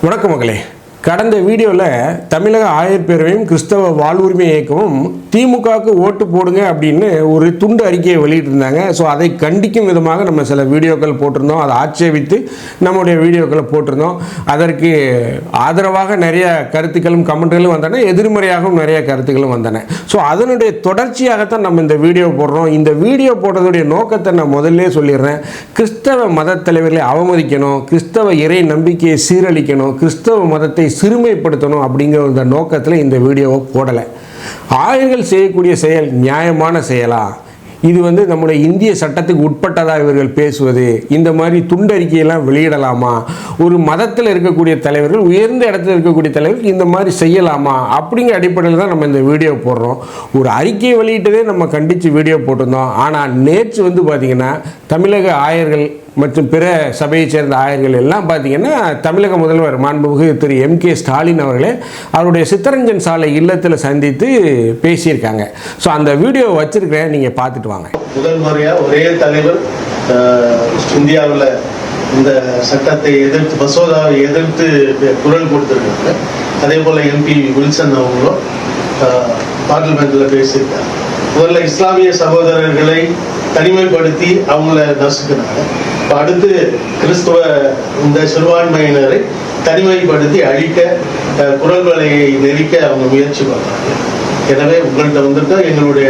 வணக்கம் மக்களே. கடந்த வீடியோவில் தமிழக ஆயர் பேரவையும் கிறிஸ்தவ வாழ்வுரிமை இயக்கமும் திமுகவுக்கு ஓட்டு போடுங்க அப்படின்னு ஒரு துண்டு அறிக்கையை வெளியிட்டிருந்தாங்க. ஸோ அதை கண்டிக்கும் விதமாக நம்ம சில வீடியோக்கள் போட்டிருந்தோம். அதை ஆட்சேபித்து நம்முடைய வீடியோக்களை போட்டிருந்தோம். அதற்கு ஆதரவாக நிறைய கருத்துக்களும் கமெண்ட்களும் வந்தன, எதிர்மறையாகவும் நிறைய கருத்துக்களும் வந்தன. ஸோ அதனுடைய தொடர்ச்சியாகத்தான் நம்ம இந்த வீடியோ போடுறோம். இந்த வீடியோ போடுறதுடைய நோக்கத்தை நான் முதல்ல சொல்லிடுறேன். கிறிஸ்தவ மத தலைவர்களை அவமதிக்கணும், கிறிஸ்தவ இறை நம்பிக்கையை சீரழிக்கணும், கிறிஸ்தவ மதத்தை சிறுமைப்படுத்தணும் அப்படிங்கிற இந்த நோக்கத்தில் இந்த வீடியோவை போடலை. ஆயர்கள் செய்யக்கூடிய செயல் நியாயமான செயலா? இது நம்முடைய இந்திய சட்டத்துக்கு உட்பட்டதாக இவர்கள் பேசுவது, இந்த மாதிரி துண்டறிக்கையெல்லாம் வெளியிடலாமா? ஒரு மதத்தில் இருக்கக்கூடிய தலைவர்கள், உயர்ந்த இடத்துல இருக்கக்கூடிய தலைவர்கள் இந்த மாதிரி செய்யலாமா அப்படிங்கிற அடிப்படையில் தான் நம்ம இந்த வீடியோ போடுறோம். ஒரு அறிக்கையை வெளியிட்டதே நம்ம கண்டித்து வீடியோ போட்டிருந்தோம். ஆனால் நேற்று பார்த்திங்கன்னா தமிழக ஆயர்கள் மற்றும் பிற சபையை சேர்ந்த ஆயர்கள் எல்லாம் பார்த்திங்கன்னா தமிழக முதல்வர் மாண்புமிகு திரு M.K. ஸ்டாலின் அவர்களே அவருடைய சித்தரஞ்சன் சாலை இல்லத்தில் சந்தித்து பேசியிருக்காங்க. ஸோ அந்த வீடியோ வச்சிருக்கிறேன், நீங்கள் பார்த்துட்டு வாங்க. முதல் முறையாக ஒரே தலைவர் இந்தியாவில் இந்த சட்டத்தை எதிர்த்து, மசோதாவை எதிர்த்து குரல் கொடுத்துருக்காங்க. அதே போல் MP வில்சன் அவங்களும் பார்லிமெண்ட்டில் பேசியிருக்காங்க. முதல்ல இஸ்லாமிய சகோதரர்களை தனிமைப்படுத்தி அவங்கள நசுக்கினாங்க. இப்போ அடுத்து கிறிஸ்துவ இந்த சிறுபான்மையினரை தனிமைப்படுத்தி அழிக்க, குரல் வலையை நெரிக்க அவங்க முயற்சி பண்றாங்க. எனவே உங்கள்கிட்ட எங்களுடைய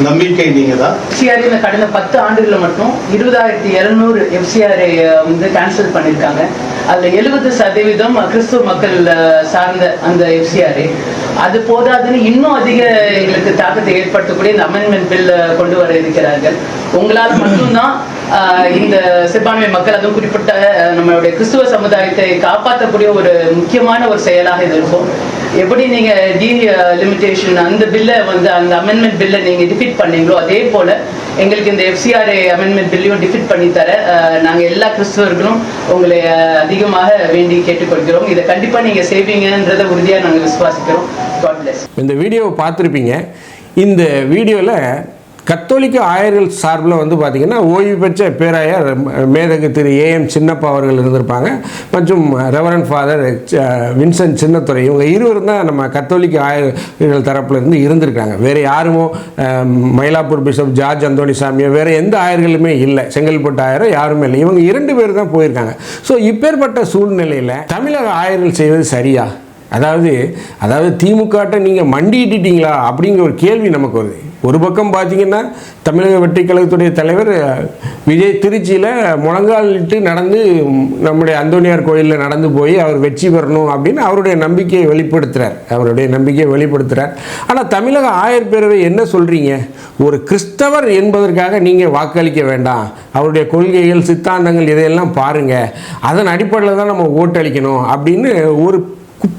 நம்பிக்கை நீங்க தான். FCRA கடந்த 10 ஆண்டுகள்ல மட்டும் 20,200 FCRA கேன்சல் பண்ணிருக்காங்க. அதுல 70% கிறிஸ்துவ மக்கள் சார்ந்த அந்த FCRA. அது போதாதுன்னு இன்னும் அதிக எங்களுக்கு தாக்கத்தை ஏற்படுத்தக்கூடிய இந்த அமெண்ட்மெண்ட் பில் கொண்டு வர இருக்கிறார்கள். உங்களால் மட்டும்தான் இந்த சிறுபான்மை மக்கள், அதுவும் குறிப்பிட்ட நம்மளுடைய கிறிஸ்துவ சமுதாயத்தை காப்பாற்றக்கூடிய ஒரு முக்கியமான ஒரு செயலாக இது இருக்கும். எப்படி நீங்க டீலிமிட்டேஷன் அந்த பில்லை அந்த அமெண்ட்மெண்ட் பில்லை நீங்க டிஃபீட் பண்ணீங்களோ, அதே போல எங்களுக்கு இந்த FCRA அமெண்ட்மெண்ட் பில்லையும் டிஃபீட் பண்ணி தர நாங்க எல்லா கிறிஸ்தவர்களும் உங்களை அதிகமாக வேண்டி கேட்டுக்கொள்கிறோம். இதை கண்டிப்பா நீங்க செய்வீங்கன்றதை உறுதியா நாங்க விசுவாசிக்கிறோம். God bless. இந்த வீடியோவை பார்த்துருப்பீங்க. இந்த வீடியோவில் கத்தோலிக்க ஆயர்கள் சார்பில் பார்த்திங்கன்னா ஓய்வு பெற்ற பேராயர் மேதகு திரு AM சின்னப்பா அவர்கள் இருந்திருப்பாங்க, மற்றும் ரெவரண்ட் ஃபாதர் வின்சென்ட் சின்னத்துறை. இவங்க இருவரும் தான் நம்ம கத்தோலிக்க ஆயர்கள் தரப்பில் இருந்து இருந்திருக்காங்க. வேறு யாருமோ மயிலாப்பூர் பிஷப் ஜார்ஜ் அந்தோணி சாமியோ வேறு எந்த ஆயர்களுமே இல்லை, செங்கல்பட்டு ஆயரோ யாருமே இல்லை. இவங்க 2 பேர் தான் போயிருக்காங்க. ஸோ இப்பேற்பட்ட சூழ்நிலையில் தமிழக ஆயர்கள் செய்வது சரியா? அதாவது திமுகட்ட நீங்கள் மண்டியிட்டீங்களா அப்படிங்கிற ஒரு கேள்வி நமக்கு வருது. ஒரு பக்கம் பார்த்தீங்கன்னா தமிழக வெற்றிக் கழகத்துடைய தலைவர் விஜய் திருச்சியில் முழங்காலிட்டு நடந்து நம்முடைய அந்தோனியார் கோயிலில் நடந்து போய் அவர் வெற்றி பெறணும் அப்படின்னு அவருடைய நம்பிக்கையை வெளிப்படுத்துகிறார். ஆனால் தமிழக ஆயர் பேரவை என்ன சொல்கிறீங்க? ஒரு கிறிஸ்தவர் என்பதற்காக நீங்கள் வாக்களிக்க வேண்டாம், அவருடைய கொள்கைகள் சித்தாந்தங்கள் இதையெல்லாம் பாருங்கள், அதன் அடிப்படையில் தான் நம்ம ஓட்டளிக்கணும் அப்படின்னு ஒரு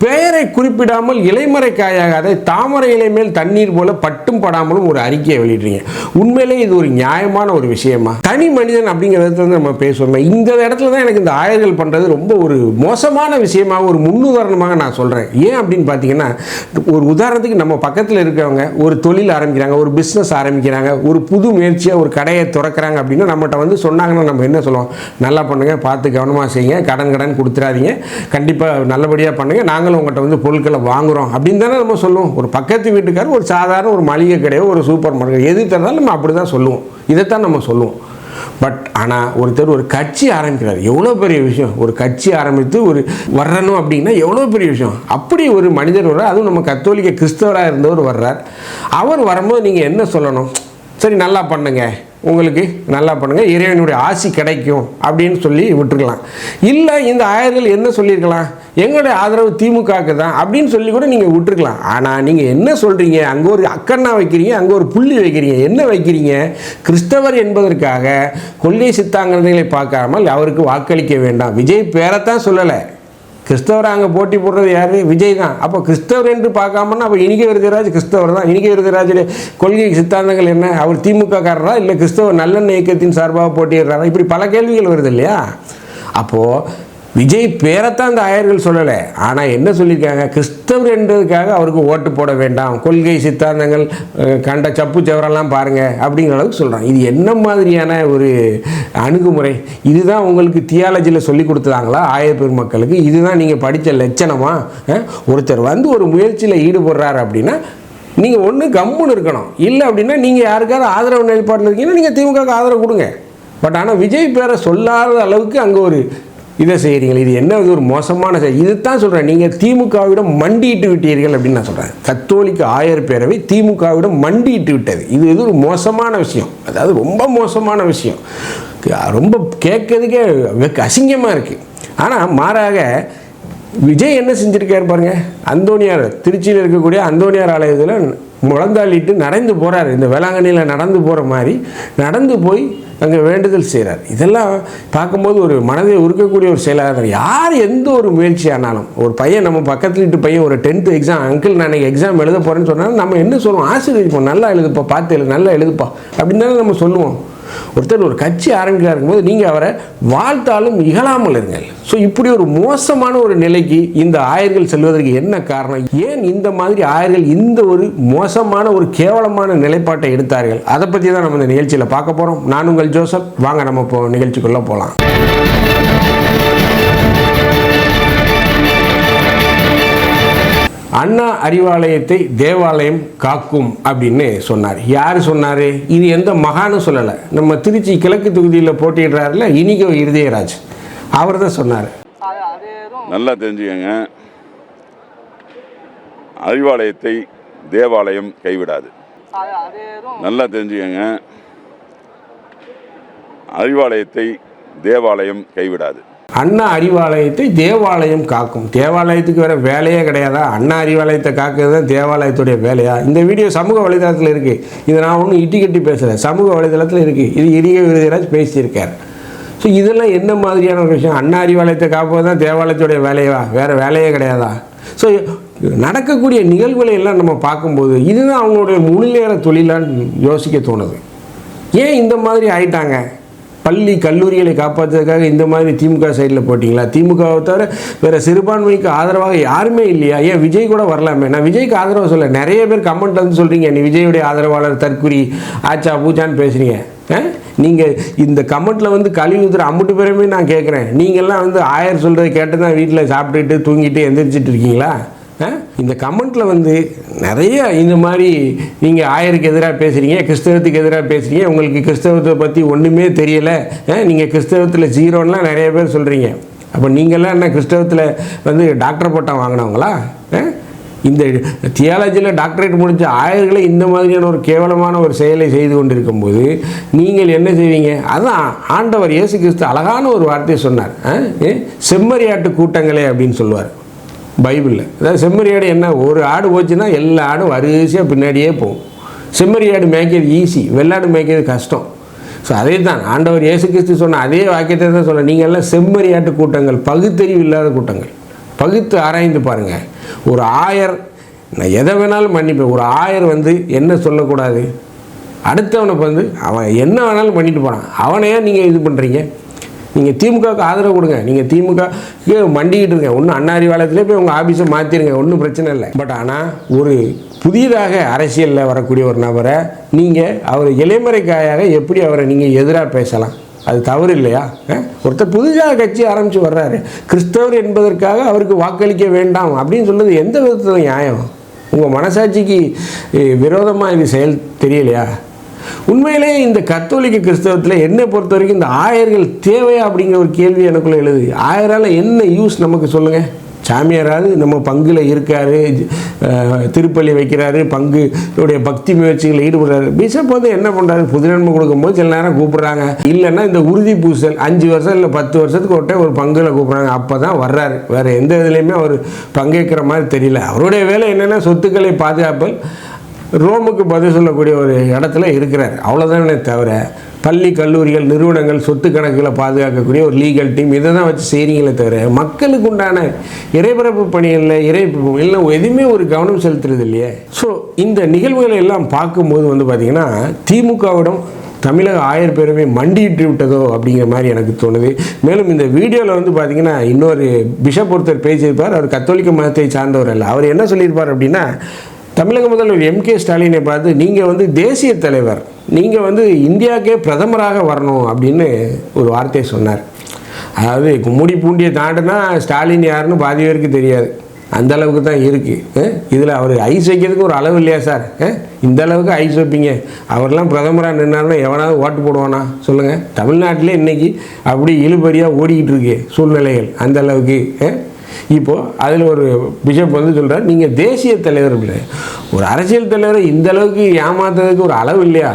பெயரை குறிப்பிடாமல் இலைமறை காயாக, அதை தாமரை இலை மேல் தண்ணீர் போல பட்டும் படாமலும் ஒரு அறிக்கையை வெளியிடுறீங்க. உண்மையிலே இது ஒரு நியாயமான ஒரு விஷயமா? தனி மனிதன் அப்படிங்கிறத நம்ம பேசுவோம். இந்த இடத்துல தான் எனக்கு இந்த ஆயர்கள் பண்ணுறது ரொம்ப ஒரு மோசமான விஷயமாக, ஒரு முன்னுதாரணமாக நான் சொல்கிறேன். ஏன் அப்படின்னு பார்த்தீங்கன்னா, ஒரு உதாரணத்துக்கு நம்ம பக்கத்தில் இருக்கிறவங்க ஒரு தொழில் ஆரம்பிக்கிறாங்க, ஒரு பிஸ்னஸ் ஆரம்பிக்கிறாங்க, ஒரு புது முயற்சியாக ஒரு கடையை திறக்கிறாங்க அப்படின்னா நம்மகிட்ட சொன்னாங்கன்னா நம்ம என்ன சொல்லுவோம்? நல்லா பண்ணுங்கள், பார்த்து கவனமாக செய்யுங்க, கடன் கொடுத்துடாதீங்க, கண்டிப்பாக நல்லபடியாக பண்ணுங்கள், நாங்களும் உங்கள்கிட்ட பொருட்களை வாங்குகிறோம் அப்படின்னு தானே நம்ம சொல்லுவோம். ஒரு பக்கத்து வீட்டுக்காரர் ஒரு சாதாரண ஒரு மளிகை கடையோ ஒரு சூப்பர் மார்க்கெட் எது தந்தாலும் நம்ம அப்படி தான் சொல்லுவோம், இதைத்தான் நம்ம சொல்லுவோம். பட் ஆனால் ஒருத்தர் ஒரு கட்சி ஆரம்பிக்கிறார், எவ்வளோ பெரிய விஷயம். ஒரு கட்சி ஆரம்பித்து ஒரு வர்றணும் அப்படின்னா எவ்வளோ பெரிய விஷயம். அப்படி ஒரு மனிதர் வர்றார், அதுவும் நம்ம கத்தோலிக்க கிறிஸ்தவராக இருந்தவர் வர்றார். அவர் வரும்போது நீங்கள் என்ன சொல்லணும்? சரி, நல்லா பண்ணுங்க, உங்களுக்கு நல்லா பண்ணுங்கள், இறைவனுடைய ஆசி கிடைக்கும் அப்படின்னு சொல்லி விட்டுருக்கலாம். இல்லை, இந்த ஆயர்கள் என்ன சொல்லியிருக்கலாம்? எங்களுடைய ஆதரவு திமுகவுக்கு தான் அப்படின்னு சொல்லி கூட நீங்கள் விட்டுருக்கலாம். ஆனால் நீங்கள் என்ன சொல்கிறீங்க? அங்கே ஒரு அக்கண்ணா வைக்கிறீங்க, அங்கே ஒரு புள்ளி வைக்கிறீங்க. என்ன வைக்கிறீங்க? கிறிஸ்தவர் என்பதற்காக கொள்கை சித்தாந்தங்களை பார்க்காமல் அவருக்கு வாக்களிக்க வேண்டாம். விஜய் பேரைத்தான் சொல்லலை, கிறிஸ்தவரை அங்கே போட்டி போடுறது யாரு? விஜய் தான். அப்போ கிறிஸ்தவர் என்று பார்க்காமன்னா அப்போ இனிக்க விருதுராஜ் கிறிஸ்தவர் தான். இனிக்க விருதுராஜுடைய கொள்கை சித்தாந்தங்கள் என்ன? அவர் திமுக காரரா இல்லை கிறிஸ்தவ நல்லெண்ணெய் இயக்கத்தின் சார்பாக போட்டிடுறாரா? இப்படி பல கேள்விகள் வருது இல்லையா? அப்போது விஜய் பேரைத்தான் இந்த ஆயர்கள் சொல்லலை. ஆனால் என்ன சொல்லியிருக்காங்க, கிறிஸ்தவர் என்றதுக்காக அவருக்கு ஓட்டு போட வேண்டாம், கொள்கை சித்தாந்தங்கள் கண்ட சப்பு சவரெல்லாம் பாருங்கள் அப்படிங்கிற அளவுக்கு சொல்கிறாங்க. இது என்ன மாதிரியான ஒரு அணுகுமுறை? இதுதான் உங்களுக்கு தியாலஜியில் சொல்லி கொடுத்தாங்களா ஆயர் பெருமக்களுக்கு? இதுதான் நீங்கள் படித்த லட்சணமா? ஒருத்தர் வந்து ஒரு முயற்சியில் ஈடுபடுறாரு அப்படின்னா நீங்கள் ஒன்று கம்முன்னு இருக்கணும், இல்லை அப்படின்னா நீங்கள் யாருக்காவது ஆதரவு நிலைப்பாட்டில் இருக்கீங்கன்னா நீங்கள் திமுகவுக்கு ஆதரவு கொடுங்க. பட் ஆனால் விஜய் பேரை சொல்லாத அளவுக்கு அங்கே ஒரு இதை செய்கிறீங்களே, இது என்ன ஒரு மோசமான இது தான் சொல்கிறேன். நீங்கள் திமுகவிடம் மண்டிட்டு விட்டீர்கள் அப்படின்னு நான் சொல்கிறேன். கத்தோலிக்க ஆயர் பேரவை திமுகவிடம் மண்டிட்டு விட்டது. இது ஒரு மோசமான விஷயம், அதாவது ரொம்ப மோசமான விஷயம், ரொம்ப கேட்கறதுக்கே அசிங்கமாக இருக்குது. ஆனால் மாறாக விஜய் என்ன செஞ்சுருக்காரு பாருங்க. அந்தோனியார், திருச்சியில் இருக்கக்கூடிய அந்தோனியார் ஆலயத்தில் முழந்தாளிட்டு நடந்து போகிறார். இந்த வேளாங்கண்ணியில் நடந்து போகிற மாதிரி நடந்து போய் அங்கே வேண்டுதல் செய்கிறார். இதெல்லாம் பார்க்கும்போது ஒரு மனதை உருக்கக்கூடிய ஒரு செயலாக, யார் எந்த ஒரு முயற்சி ஆனாலும், ஒரு பையன் நம்ம பக்கத்தில் இட்டு பையன் ஒரு 10th எக்ஸாம், அங்கிள் நான் எக்ஸாம் எழுத போகிறேன்னு சொன்னாலும் நம்ம என்ன சொல்லுவோம், ஆசீர்வதிப்போம், நல்லா எழுதுப்பா, பார்த்து எழுது, நல்லா எழுதுப்பா அப்படின்னு தானே நம்ம சொல்லுவோம். ஒருத்தர் ஒரு கட்சி ஆரம்பிக்கிறா இருக்கும்போது நீங்கள் அவரை வாழ்த்தாலும் இகழாமல் இருங்கள். ஸோ இப்படி ஒரு மோசமான ஒரு நிலைக்கு இந்த ஆயர்கள் செல்வதற்கு என்ன காரணம்? ஏன் இந்த மாதிரி ஆயர்கள் இந்த ஒரு மோசமான ஒரு கேவலமான நிலைப்பாட்டை எடுத்தார்கள்? அதை பற்றி தான் நம்ம இந்த நிகழ்ச்சியில் பார்க்க போகிறோம். நான் உங்கள் ஜோசப். வாங்க நம்ம இப்போ நிகழ்ச்சிக்குள்ளே போகலாம். அண்ணா அறிவாலயத்தை தேவாலயம் காக்கும் அப்படின்னு சொன்னார். யார் சொன்னார்? இது எந்த மகான்னு சொல்லலை. நம்ம திருச்சி கிழக்கு தொகுதியில் போட்டிடுறாருல இனிகோ இருதயராஜ், அவர் தான் சொன்னார். நல்லா தெரிஞ்சுக்கங்க, அறிவாலயத்தை தேவாலயம் கைவிடாது. நல்லா தெரிஞ்சுக்கங்க, அறிவாலயத்தை தேவாலயம் கைவிடாது. அண்ணா அறிவாலயத்தை தேவாலயம் காக்கும். தேவாலயத்துக்கு வேற வேலையே கிடையாதா? அண்ணா அறிவாலயத்தை காக்கிறது தான் தேவாலயத்துடைய வேலையா? இந்த வீடியோ சமூக வலைதளத்தில் இருக்குது. இதை நான் ஒன்றும் இட்டி கட்டி பேசுகிறேன், சமூக வலைதளத்தில் இருக்குது. இது இனிகோ விருதுராஜ் பேசியிருக்கார். ஸோ இதெல்லாம் என்ன மாதிரியான ஒரு விஷயம்? அண்ணா அறிவாலயத்தை காப்பது தான் தேவாலயத்துடைய வேலையா? வேறு வேலையே கிடையாதா? ஸோ நடக்கக்கூடிய நிகழ்வுகளை எல்லாம் நம்ம பார்க்கும்போது இதுதான் அவங்களுடைய முழுநேர தொழிலான்னு யோசிக்க தோணுது. ஏன் இந்த மாதிரி ஆயிட்டாங்க? பள்ளி கல்லூரிகளை காப்பாற்றுறதுக்காக இந்த மாதிரி திமுக சைடில் போட்டிங்களா? திமுகவை தவிர வேறு சிறுபான்மைக்கு ஆதரவாக யாருமே இல்லையா? ஏன் விஜய் கூட வரலாமே? நான் விஜய்க்கு ஆதரவு சொல்ல, நிறைய பேர் கமெண்ட் வந்து சொல்கிறீங்க நீ விஜயுடைய ஆதரவாளர் தற்குறி ஆச்சா பூச்சான்னு பேசுகிறீங்க. நீங்கள் இந்த கமெண்ட்டில் வந்து கழிவு ஊற்றுற அம்புட்டு பேருமே நான் கேட்குறேன். நீங்கள்லாம் வந்து ஆயர் சொல்கிறத கேட்டு தான் வீட்டில் சாப்பிட்டுட்டு தூங்கிட்டு எந்திரிச்சிட்டு இருக்கீங்களா? இந்த கமெண்ட்டில் வந்து நிறைய இந்த மாதிரி நீங்கள் ஆயருக்கு எதிராக பேசுகிறீங்க, கிறிஸ்தவத்துக்கு எதிராக பேசுகிறீங்க, உங்களுக்கு கிறிஸ்தவத்தை பற்றி ஒன்றுமே தெரியலை, நீங்கள் கிறிஸ்தவத்தில் ஜீரோன்னெலாம் நிறைய பேர் சொல்கிறீங்க. அப்போ நீங்கள்லாம் என்ன கிறிஸ்தவத்தில் வந்து டாக்டர் பட்டம் வாங்கினவங்களா? இந்த தியாலஜியில் டாக்டரேட் முடித்த ஆயர்களை இந்த மாதிரியான ஒரு கேவலமான ஒரு செயலை செய்து கொண்டிருக்கும்போது நீங்கள் என்ன செய்வீங்க? அதான் ஆண்டவர் இயேசு கிறிஸ்து அழகான ஒரு வார்த்தையை சொன்னார். செம்மறியாட்டு கூட்டங்களே அப்படின்னு சொல்லுவார் பைபிளில். அதாவது செம்மறியாடு என்ன, ஒரு ஆடு போச்சுன்னா எல்லா ஆடும் வரிசையாக பின்னாடியே போகும். செம்மறியாடு மேய்க்கிறது ஈஸி, வெள்ளாடு மேய்க்கிறது கஷ்டம். ஸோ அதே தான் ஆண்டவர் இயேசு கிறிஸ்து சொன்ன அதே வாக்கியத்தை தான் சொல்ல, நீங்கள் எல்லாம் செம்மறியாட்டு கூட்டங்கள், பகுத்தறிவு இல்லாத கூட்டங்கள். பகுத்து ஆராய்ந்து பாருங்கள். ஒரு ஆயர், நான் எதை வேணாலும் மன்னிப்பேன், ஒரு ஆயர் வந்து என்ன சொல்லக்கூடாது, அடுத்தவனை வந்து அவன் என்ன வேணாலும் பண்ணிட்டு போகிறான், அவனையே நீங்கள் இது பண்ணுறீங்க. நீங்கள் திமுகவுக்கு ஆதரவு கொடுங்க, நீங்கள் திமுகவுக்கு மண்டிக்கிட்டு இருங்க, ஒன்றும் அண்ணா அறிவாலயத்திலே போய் உங்கள் ஆஃபீஸை மாற்றிடுங்க, ஒன்றும் பிரச்சனை இல்லை. பட் ஆனால் ஒரு புதிதாக அரசியலில் வரக்கூடிய ஒரு நபரை நீங்கள் அவர் இலைமறைக்காயாக எப்படி அவரை நீங்கள் எதிராக பேசலாம்? அது தவறு இல்லையா? ஒருத்தர் புதிதாக கட்சி ஆரம்பித்து வர்றாரு, கிறிஸ்தவர் என்பதற்காக அவருக்கு வாக்களிக்க வேண்டாம் அப்படின்னு சொல்கிறது எந்த விதத்தில் நியாயம்? உங்கள் மனசாட்சிக்கு விரோதமாக இது செயல் தெரியலையா? உண்மையிலேயே இந்த கத்தோலிக்க கிறிஸ்தவத்தில் என்னை பொறுத்த வரைக்கும் இந்த ஆயர்கள் தேவையா அப்படிங்கிற ஒரு கேள்வி எனக்குள்ளே எழுது. ஆயரால் என்ன யூஸ் நமக்கு சொல்லுங்கள்? சாமியாராவது நம்ம பங்கில் இருக்கார், திருப்பள்ளி வைக்கிறாரு, பங்குடைய பக்தி முயற்சிகளில் ஈடுபடுறாரு. பிஷப் வந்து என்ன பண்ணுறாரு? புதுநன்மை கொடுக்கும்போது சில நேரம் கூப்பிட்றாங்க, இல்லைன்னா இந்த உறுதி பூசல் 5 வருஷம் இல்லை 10 வருஷத்துக்கு ஒட்டே ஒரு பங்கில் கூப்பிட்றாங்க, அப்போ தான் வர்றாரு. வேறு எந்த இதுலேயுமே அவர் பங்கேற்கிற மாதிரி தெரியல. அவருடைய வேலை என்னென்னா சொத்துக்களை பாதுகாப்பல், ரோமுக்கு பதில் சொல்லக்கூடிய ஒரு இடத்துல இருக்கிறார், அவ்வளோதானே தவிர பள்ளி கல்லூரிகள் நிறுவனங்கள் சொத்து கணக்குகளை பாதுகாக்கக்கூடிய ஒரு லீகல் டீம் இதை தான் வச்சு செய்கிறீங்களே தவிர மக்களுக்கு உண்டான இறைபரப்பு பணிகளில் இல்லை எதுவுமே ஒரு கவனம் செலுத்துறது இல்லையே. ஸோ இந்த நிகழ்வுகளை எல்லாம் பார்க்கும்போது வந்து பார்த்திங்கன்னா திமுகவிடம் தமிழக ஆயர் பேரவை மண்டியிட்டு விட்டதோ அப்படிங்கிற மாதிரி எனக்கு தோணுது. மேலும் இந்த வீடியோவில் வந்து பார்த்தீங்கன்னா இன்னொரு பிஷப் ஒருத்தர் பேசியிருப்பார். அவர் கத்தோலிக்க மதத்தை சார்ந்தவர் அல்ல. அவர் என்ன சொல்லியிருப்பார் அப்படின்னா, தமிழக முதல்வர் MK ஸ்டாலினை பார்த்து நீங்கள் வந்து தேசிய தலைவர், நீங்கள் வந்து இந்தியாவுக்கே பிரதமராக வரணும் அப்படின்னு ஒரு வார்த்தையை சொன்னார். அதாவது கும்முடி பூண்டியை தாண்டினா ஸ்டாலின் யாருன்னு பாதி பேருக்கு தெரியாது, அந்த அளவுக்கு தான் இருக்குது. இதில் அவர் ஐஸ் வைக்கிறதுக்கு ஒரு அளவு இல்லையா சார்? இந்த அளவுக்கு ஐஸ் வைப்பீங்க. அவர்லாம் பிரதமராக நின்னாருன்னா எவனாவது ஓட்டு போடுவானா சொல்லுங்கள்? தமிழ்நாட்டிலே இன்றைக்கி அப்படி இழுபறியாக ஓடிக்கிட்டு இருக்கு சூழ்நிலைகள் அந்த அளவுக்கு. இப்போது அதில் ஒரு பிஷப் வந்து சொல்கிறார், நீங்கள் தேசிய தலைவர் இல்லை, ஒரு அரசியல் தலைவரை இந்த அளவுக்கு ஏமாத்துறதுக்கு ஒரு அளவு இல்லையா?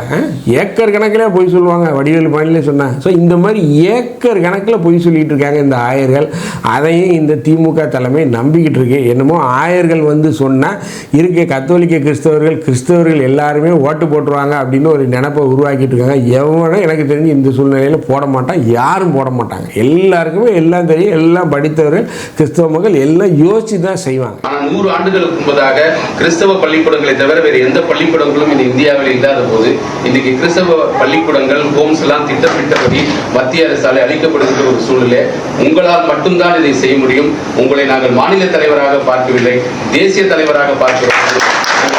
ஏக்கர் கணக்கில் பொய் சொல்லுவாங்க, வடிவேலு பாணியிலே சொன்னாங்க. ஸோ இந்த மாதிரி ஏக்கர் கணக்கில் பொய் சொல்லிகிட்டு இருக்காங்க இந்த ஆயர்கள். அதையும் இந்த திமுக தலைமை நம்பிக்கிட்டு இருக்கு. என்னமோ ஆயர்கள் வந்து சொன்னால் இருக்க கத்தோலிக்க கிறிஸ்தவர்கள் எல்லாருமே ஓட்டு போட்டுருவாங்க அப்படின்னு ஒரு நினைப்பை உருவாக்கிட்டு இருக்காங்க. எவனும் எனக்கு தெரிஞ்சு இந்த சூழ்நிலையில் போட மாட்டான், யாரும் போட மாட்டாங்க. எல்லாருக்குமே எல்லாம் தெரியும், எல்லாம் படித்தவர்கள் கிறிஸ்தவ மக்கள் எல்லாம் யோசிச்சு தான் செய்வாங்க. ஆனால் 100 ஆண்டுகளுக்கு முன்பதாக கிறிஸ்தவ பள்ளிக்கூடங்களை தவிர வேறு எந்த பள்ளிக்கூடங்களும் இந்த இந்தியாவில் இல்லாத போது இன்னைக்கு கிறிஸ்தவ பள்ளிக்கூடங்கள் ஹோம்ஸ் எல்லாம் திட்டமிட்டபடி மத்திய அரசால் அளிக்கப்படுகின்ற ஒரு சூழ்நிலை. உங்களால் மட்டும்தான் இதை செய்ய முடியும். உங்களை நாங்கள் மாநில தலைவராக பார்க்கவில்லை, தேசிய தலைவராக பார்க்கிறோம்,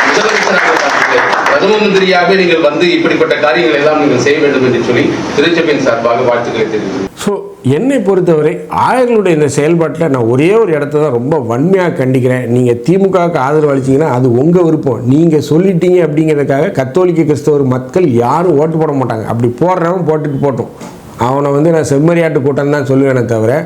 முதலமைச்சராக பார்க்கவில்லை, பிரதம மந்திரியாக நீங்கள் வந்து இப்படிப்பட்ட காரியங்களை எல்லாம் நீங்கள் செய்ய வேண்டும் என்று சொல்லி திருச்சபையின் சார்பாக வாழ்த்துக்களை தெரிவிக்கிறேன். ஸோ என்னை பொறுத்தவரை ஆயர்களுடைய இந்த செயல்பாட்டில் நான் ஒரே ஒரு இடத்த தான் ரொம்ப வன்மையாக கண்டிக்கிறேன். நீங்கள் திமுகவுக்கு ஆதரவு அளிச்சிங்கன்னா அது உங்கள் விருப்பம். நீங்கள் சொல்லிட்டீங்க அப்படிங்கிறதுக்காக கத்தோலிக்க கிறிஸ்தவர் மக்கள் யாரும் ஓட்டு போட மாட்டாங்க. அப்படி போடுறவன் போட்டுட்டு போட்டோம், அவனை வந்து நான் செம்மறியாட்டு கூட்டம் தான் சொல்லுவேனே தவிர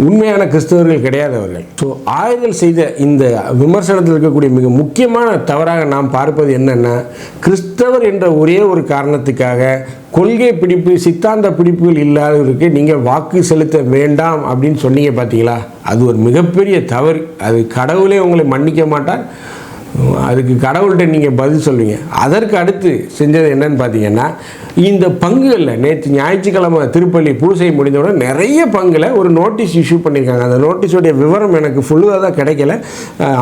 உண்மையான கிறிஸ்தவர்கள் கிடையாது அவர்கள். ஸோ ஆயர்கள் செய்த இந்த விமர்சனத்தில் இருக்கக்கூடிய மிக முக்கியமான தவறாக நாம் பார்ப்பது என்னென்னா, கிறிஸ்தவர் என்ற ஒரே ஒரு காரணத்துக்காக கொள்கை பிடிப்பு சித்தாந்த பிடிப்புகள் இல்லாதவருக்கு நீங்கள் வாக்கு செலுத்த வேண்டாம் அப்படின்னு சொன்னீங்க பார்த்தீங்களா, அது ஒரு மிகப்பெரிய தவறு. அது கடவுளே உங்களை மன்னிக்க மாட்டார். அதுக்கு கடவுள்கிட்ட நீங்கள் பதில் சொல்வீங்க. அதற்கு அடுத்து செஞ்சது என்னன்னு பார்த்தீங்கன்னா, இந்த பங்குகளில் நேற்று ஞாயிற்றுக்கிழமை திருப்பள்ளி பூசை முடிந்தவுடன் நிறைய பங்கில் ஒரு நோட்டீஸ் இஷ்யூ பண்ணியிருக்காங்க. அந்த நோட்டீஸோடைய விவரம் எனக்கு ஃபுல்லாக தான் கிடைக்கல,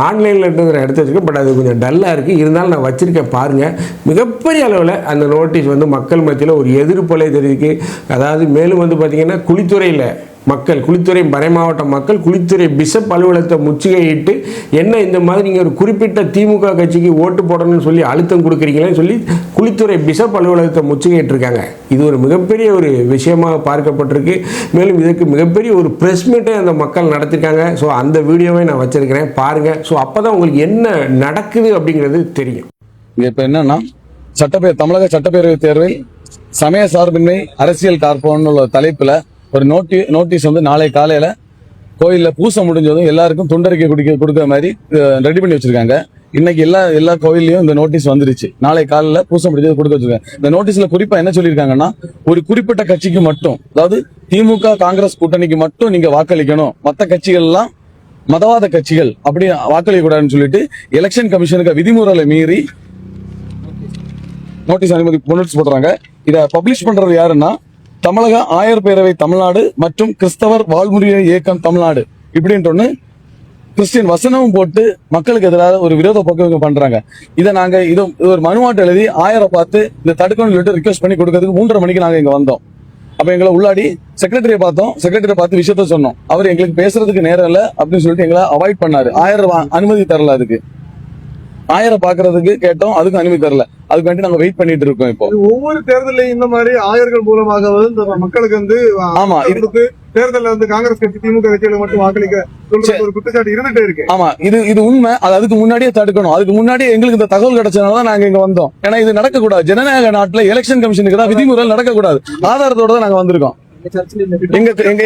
ஆன்லைனில் இருந்து நான் எடுத்து வச்சுருக்கேன். பட் அது கொஞ்சம் டல்லாக இருக்குது, இருந்தாலும் நான் வச்சுருக்கேன் பாருங்கள். மிகப்பெரிய அளவில் அந்த நோட்டீஸ் வந்து மக்கள் மத்தியில் ஒரு எதிர்ப்பலை தெரிவிக்கு. அதாவது மேலும் வந்து பார்த்திங்கன்னா குளித்துறையில் மக்கள், குளித்துறை மறைமாவட்ட மக்கள் குளித்துறை பிஷப் அலுவலகத்தை முற்றுகையிட்டு என்ன இந்த மாதிரி நீங்கள் ஒரு குறிப்பிட்ட திமுக கட்சிக்கு ஓட்டு போடணும்னு சொல்லி அழுத்தம் கொடுக்குறீங்களேன்னு சொல்லி குளித்துறை பிஷப் அலுவலகத்தை முற்றுகையிட்டிருக்காங்க. இது ஒரு மிகப்பெரிய ஒரு விஷயமாக பார்க்கப்பட்டிருக்கு. மேலும் இதற்கு மிகப்பெரிய ஒரு ப்ரெஸ் மீட்டை அந்த மக்கள் நடத்திருக்காங்க. ஸோ அந்த வீடியோவை நான் வச்சிருக்கிறேன் பாருங்கள். ஸோ அப்போ தான் உங்களுக்கு என்ன நடக்குது அப்படிங்கிறது தெரியும். இங்கே இப்போ என்னன்னா, தமிழக சட்டப்பேரவை தேர்வில் சமய சார்பின்மை அரசியல் காப்போன்னு உள்ள தலைப்பில் ஒரு நோட்டீஸ் வந்து நாளை காலையில கோயில்ல பூசை முடிஞ்சதும் எல்லாருக்கும் துண்டறிக்கை கொடுக்கிற மாதிரி ரெடி பண்ணி வச்சிருக்காங்க. இன்னைக்கு எல்லா கோயிலையும் இந்த நோட்டீஸ் வந்துருச்சு. நாளை காலையில பூசை முடிஞ்சது கொடுக்க வச்சிருக்காங்க. இந்த நோட்டீஸ்ல குறிப்பா என்ன சொல்லியிருக்காங்கன்னா, ஒரு குறிப்பிட்ட கட்சிக்கு மட்டும், அதாவது திமுக காங்கிரஸ் கூட்டணிக்கு மட்டும் நீங்க வாக்களிக்கணும், மற்ற கட்சிகள் எல்லாம் மதவாத கட்சிகள் அப்படி வாக்களிக்க கூடாதுன்னு சொல்லிட்டு எலெக்ஷன் கமிஷனுக்கு விதிமுறைகளை மீறி நோட்டீஸ் போடுறாங்க. இதை பப்ளிஷ் பண்றது யாருன்னா, தமிழக ஆயர் பேரவை தமிழ்நாடு மற்றும் கிறிஸ்தவர் வாழ்முறை இயக்கம் தமிழ்நாடு இப்படின்ற ஒண்ணு கிறிஸ்டியன் வசனமும் போட்டு மக்களுக்கு எதிராக ஒரு விரோத போக்கு பண்றாங்க. இதை நாங்க இது ஒரு மனுவாட்டு எழுதி ஆயரை பார்த்து இந்த தடுக்கணும்னு சொல்லிட்டு ரிக்வெஸ்ட் பண்ணி கொடுக்கறதுக்கு 3:30 மணிக்கு நாங்க இங்க வந்தோம். அப்ப எங்களை உள்ளாடி செக்ரட்டரியை பார்த்தோம். செக்ரட்டரியை பார்த்து விஷயத்த சொன்னோம். அவர் எங்களுக்கு பேசுறதுக்கு நேரம் இல்லை அப்படின்னு சொல்லிட்டு எங்களை அவாய்ட் பண்ணாரு. ஆயர் அனுமதி தரல. அதுக்கு ஆயரை பாக்குறதுக்கு கேட்டோம், அதுக்கு அனுமதி தரல. அதுக்கு வேண்டி நாங்க வெயிட் பண்ணிட்டு இருக்கோம். இப்போ ஒவ்வொரு தேர்தலையும் இந்த மாதிரி ஆயர்கள் மூலமாக மக்களுக்கு வந்து ஆமா தேர்தலில் வந்து காங்கிரஸ் கட்சி திமுக கட்சிகளை மட்டும் வாக்களிக்க சொல்ற ஒரு குற்றச்சாட்டு இருந்துட்டே இருக்கு. ஆமா, இது உண்மை. அதுக்கு முன்னாடியே தடுக்கணும். அதுக்கு முன்னாடியே எங்களுக்கு இந்த தகவல் கிடைச்சதுனால நாங்க இங்க வந்தோம். ஏன்னா இது நடக்கக்கூடாது. ஜனநாயக நாட்டுல எலெக்ஷன் கமிஷனுக்கு தான் விதிமுறை நடக்கக்கூடாது. ஆதாரத்தோட தான் நாங்க வந்திருக்கோம்.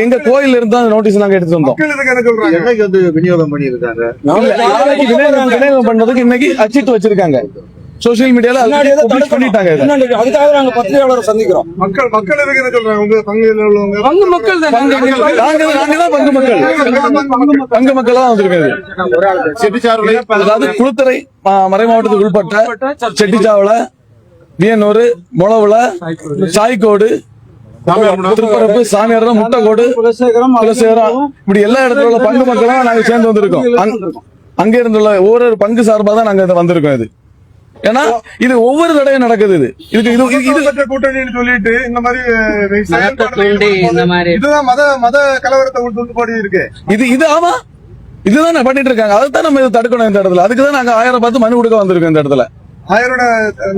எங்க கோயில இருந்து அந்த நோட்டீஸ் நாங்க எடுத்து வந்தோம். விநியோகம் பண்ணிருக்காங்க. விநியோகம் பண்ணதுக்கு இன்னைக்கு அச்சிட்டு வச்சிருக்காங்க. சோசியல் மீடியால பண்ணிட்டாங்க. அதுக்காக நாங்க பத்திரிகையாளரை சந்திக்கிறோம். மக்கள் எதுக்கு சொல்றாங்க? உங்க பங்குல உள்ளவங்க பங்கு மக்கள் தான். பங்கு மக்கள் தான் வந்திருக்காரு. அதாவது குளுத்துறை மறை மாவட்டத்துக்கு உட்பட்ட செட்டிச்சாவல, வியனூர், முளவுல, சாய்கோடு, திருப்பரப்பு, சாமியார், முட்டைக்கோடு, குலசேகரம் இப்படி எல்லா இடத்துல உள்ள பங்கு மக்களும் நாங்க சேர்ந்து வந்திருக்கோம். அங்க இருந்துள்ள ஒவ்வொரு பங்கு சார்பா தான் நாங்க வந்திருக்கோம். இது ஏன்னா இது ஒவ்வொரு தடவையும் நடக்குது. மதசார்பற்ற கூட்டணின்னு சொல்லிட்டு இந்த மாதிரி இதுதான் மத கலவரத்தை தூண்டுபாடு இருக்கு. இது ஆமா, இதுதான் பண்ணிட்டு இருக்காங்க. அதைத்தான் நம்ம இதை தடுக்கணும் இந்த இடத்துல. அதுக்குதான் நாங்க 1000 பார்த்து மனு கொடுக்க வந்திருக்கோம் இந்த இடத்துல. ஆயரோட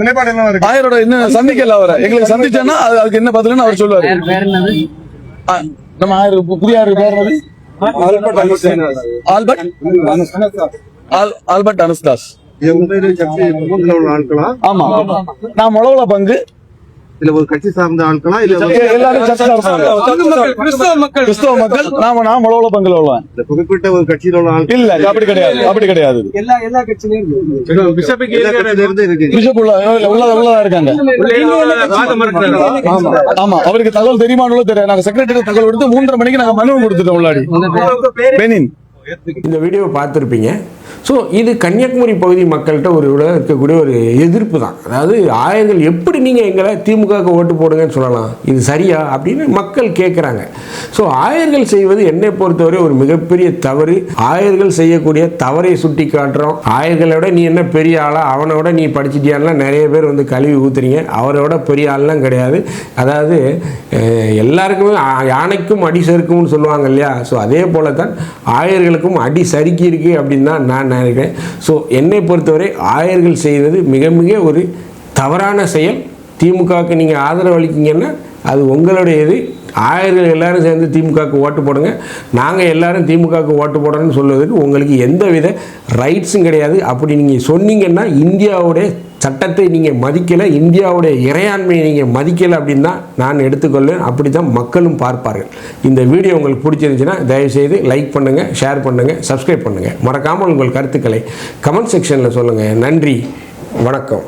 நிலைப்பாடு என்ன இருக்கு? ஆயரோட இன்னும் சந்திக்கல அவரை. எங்களுக்கு சந்திச்சேன்னா அதுக்கு என்ன பதிலுன்னு அவர் சொல்லுவாரு. நம்ம ஆயர் புதிய ஆயர் பேர் ஆல்பர்ட் அனஸ்தாஸ். ஆமா, நான் முளவுல பங்கு. இல்ல ஒரு கட்சி சார்ந்த ஆட்களா? எல்லாரும் கிறிஸ்தவ மக்கள். நான் முளவுல பங்குல உள்ளேன். குறிப்பிட்ட ஒரு கட்சியில உள்ள ஆட்கள் இல்ல, அப்படி கிடையாது. எல்லா கட்சியிலும் பிஷப் உள்ளதா இருக்காங்க. ஆமா, அவருக்கு தகவல் தெரியுமானோ தெரியாது. நாங்க செக்ரட்டரி தகவல் கொடுத்து 3:30 மணிக்கு நாங்க மனு கொடுத்துட்டோம் உள்ளாடி. பெனின் இந்த வீடியோவை பார்த்துருப்பீங்க. ஸோ இது கன்னியாகுமரி பகுதி மக்கள்கிட்ட இருக்கக்கூடிய ஒரு எதிர்ப்பு தான். அதாவது ஆயர்கள் எப்படி நீங்கள் எங்களை திமுகவுக்கு ஓட்டு போடுங்கன்னு சொல்லலாம், இது சரியா அப்படின்னு மக்கள் கேட்குறாங்க. ஸோ ஆயர்கள் செய்வது என்னை பொறுத்தவரை ஒரு மிகப்பெரிய தவறு. ஆயர்கள் செய்யக்கூடிய தவறை சுட்டி காட்டுறோம். ஆயர்களோட நீ என்ன பெரிய ஆளா, அவனோட நீ படிச்சிட்டியான்லாம் நிறைய பேர் வந்து கழுவி ஊத்துறீங்க. அவரோட பெரிய ஆள்லாம் கிடையாது. அதாவது எல்லாருக்குமே யானைக்கும் அடி சறுக்கும்னு சொல்லுவாங்க இல்லையா? ஸோ அதே போல தான் ஆயர்களுக்கும் அடி சறுக்கி இருக்கு அப்படின்னு தான் நான் நினைக்கிறேன். ஸோ என்னை பொறுத்தவரை ஆயர்கள் செய்வது மிக மிக ஒரு தவறான செயல். திமுகவுக்கு நீங்கள் ஆதரவு அளிக்கீங்கன்னா அது உங்களுடைய இது. ஆயர்கள் எல்லாரும் சேர்ந்து திமுகவுக்கு ஓட்டு போடுங்க, நாங்கள் எல்லாரும் திமுகவுக்கு ஓட்டு போடுறோன்னு சொல்வதற்கு உங்களுக்கு எந்தவித ரைட்ஸும் கிடையாது. அப்படி நீங்கள் சொன்னீங்கன்னா இந்தியாவுடைய சட்டத்தை நீங்கள் மதிக்கலை, இந்தியாவுடைய இறையாண்மையை நீங்கள் மதிக்கலை அப்படின்னு தான் நான் எடுத்துக்கொள்வேன். அப்படி தான் மக்களும் பார்ப்பார்கள். இந்த வீடியோ உங்களுக்கு பிடிச்சிருந்துச்சுன்னா தயவுசெய்து லைக் பண்ணுங்கள், ஷேர் பண்ணுங்கள், சப்ஸ்கிரைப் பண்ணுங்கள். மறக்காமல் உங்கள் கருத்துக்களை கமெண்ட் செக்ஷனில் சொல்லுங்கள். நன்றி, வணக்கம்.